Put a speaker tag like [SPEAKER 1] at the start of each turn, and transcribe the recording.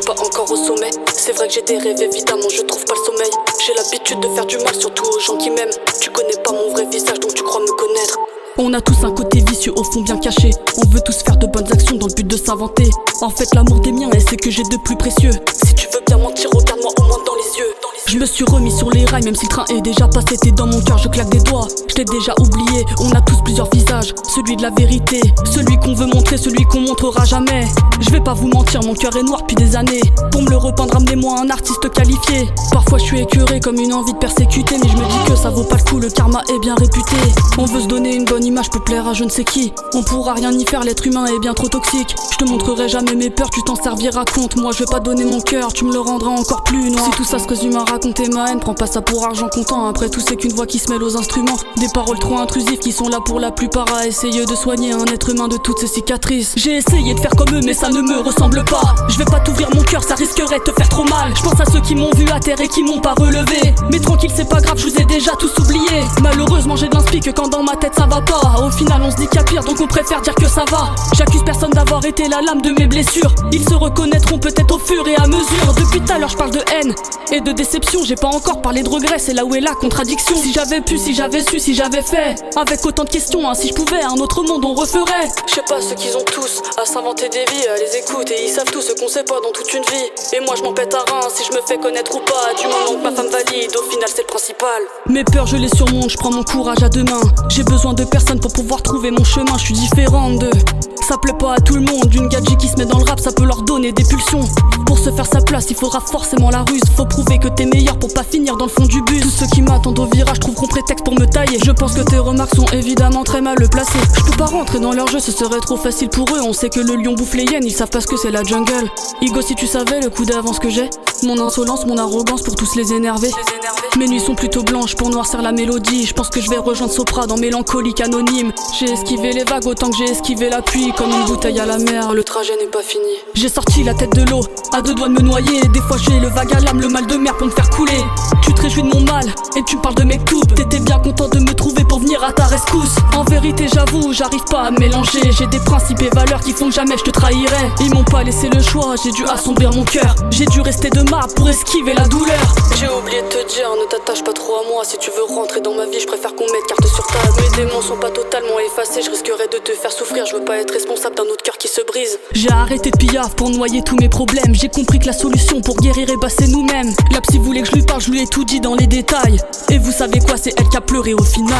[SPEAKER 1] pas encore au sommet. C'est vrai que j'ai des rêves, évidemment je trouve pas le sommeil. J'ai l'habitude de faire du mal, surtout aux gens qui m'aiment. Tu connais pas mon vrai visage, donc tu crois me connaître. On a tous un côté vicieux au fond bien caché. On veut tous faire de bonnes actions dans le but de s'inventer. En fait l'amour des miens est ce que j'ai de plus précieux. Si tu veux bien mentir, regarde-moi au moins dans les yeux. Je me suis remis sur les rails, même si le train est déjà passé. T'es dans mon cœur, je claque des doigts. Je t'ai déjà oublié, on a tous plusieurs visages. Celui de la vérité, celui qu'on veut montrer, celui qu'on montrera jamais. Je vais pas vous mentir, mon cœur est noir depuis des années. Pour me le repeindre, amenez-moi un artiste qualifié. Parfois je suis écœuré comme une envie de persécuter, mais je me dis que ça vaut pas le coup, le karma est bien réputé. On veut se donner une bonne image pour plaire à je ne sais qui. On pourra rien y faire, l'être humain est bien trop toxique. Je te montrerai jamais mes peurs, tu t'en serviras compte. Moi je vais pas donner mon cœur, tu me le rendras encore plus noir. Si tout ça se résume à raconter ma haine, prends pas ça pour argent comptant. Après tout c'est qu'une voix qui se mêle aux instruments. Des paroles trop intrusives qui sont là pour la plupart à essayer de soigner un être humain de toutes ses cicatrices. J'ai essayé de faire comme eux mais ça ne me ressemble pas. Je vais pas t'ouvrir mon cœur, ça risquerait de te faire trop mal. Je pense à ceux qui m'ont vu à terre et qui m'ont pas relevé. Mais tranquille c'est pas grave, je vous ai déjà tous oublié. Malheureusement j'ai de l'inspi que quand dans ma tête ça va pas. Au final on se dit qu'il y a pire, donc on préfère dire que ça va. J'accuse personne d'avoir été la lame de mes blessures. Ils se reconnaîtront peut-être au fur et à mesure. Depuis tout à l'heure je parle de haine et de déception. J'ai pas encore parlé de regret, c'est là où est la contradiction. Si j'avais pu, si j'avais su, si j'avais fait. Avec autant de questions, hein, si je pouvais, un autre monde on referait. Je sais pas ce qu'ils ont tous à s'inventer des vies, à les écouter. Ils savent tout ce qu'on sait pas dans toute une vie. Et moi je m'en pète à rein si je me fais connaître ou pas. Du moment que ma femme valide, au final c'est le principal. Mes peurs je les surmonte, je prends mon courage à deux mains. J'ai besoin de personne pour pouvoir trouver mon chemin. Je suis différente d'eux, ça plaît pas à tout le monde. Une gadget qui se met dans le rap, ça peut leur donner des pulsions. Pour se faire sa place, il faudra forcément la ruse. Faut prouver que t'es meilleur pour pas finir dans le fond du bus. Tous ceux qui m'attendent au virage trouveront prétexte pour me tailler. Je pense que tes remarques sont évidemment très mal placées. Je peux pas rentrer dans leur jeu, ce serait trop facile pour eux. On sait que le lion bouffe les hyènes, ils savent pas ce que c'est la jungle. Igo, si tu savais le coup d'avance que j'ai, mon insolence, mon arrogance pour tous les énerver. Mes nuits sont plutôt blanches pour noircir la mélodie. Je pense que je vais rejoindre Sopra dans Mélancolique Anonyme. J'ai esquivé les vagues autant que j'ai esquivé la pluie. Comme une bouteille à la mer, le trajet n'est pas fini. J'ai sorti la tête de l'eau, à deux doigts de me noyer. Des fois j'ai le vague à l'âme, le mal de mer pour me faire couler. Tu te réjouis de mon mal et tu me parles de mes coupes. T'étais bien content de me trouver pour venir à ta rescousse. En vérité j'avoue, j'arrive pas à me mélanger. J'ai des principes et valeurs qui font que jamais je te trahirai. Ils m'ont pas laissé le choix, j'ai dû assombrir mon cœur. J'ai dû rester de marbre pour esquiver la douleur. J'ai oublié de te dire, ne t'attache pas trop à moi. Si tu veux rentrer dans ma vie, je préfère qu'on mette carte sur table. Mes démons sont pas totalement effacés, je risquerais de te faire souffrir. Je veux pas être responsable d'un autre cœur qui se brise. J'ai arrêté de piaf pour noyer tous mes problèmes. J'ai compris que la solution pour guérir et bah c'est nous-mêmes. La psy voulait que je lui parle, je lui ai tout dit dans les détails. Et vous savez quoi, c'est elle qui a pleuré au final.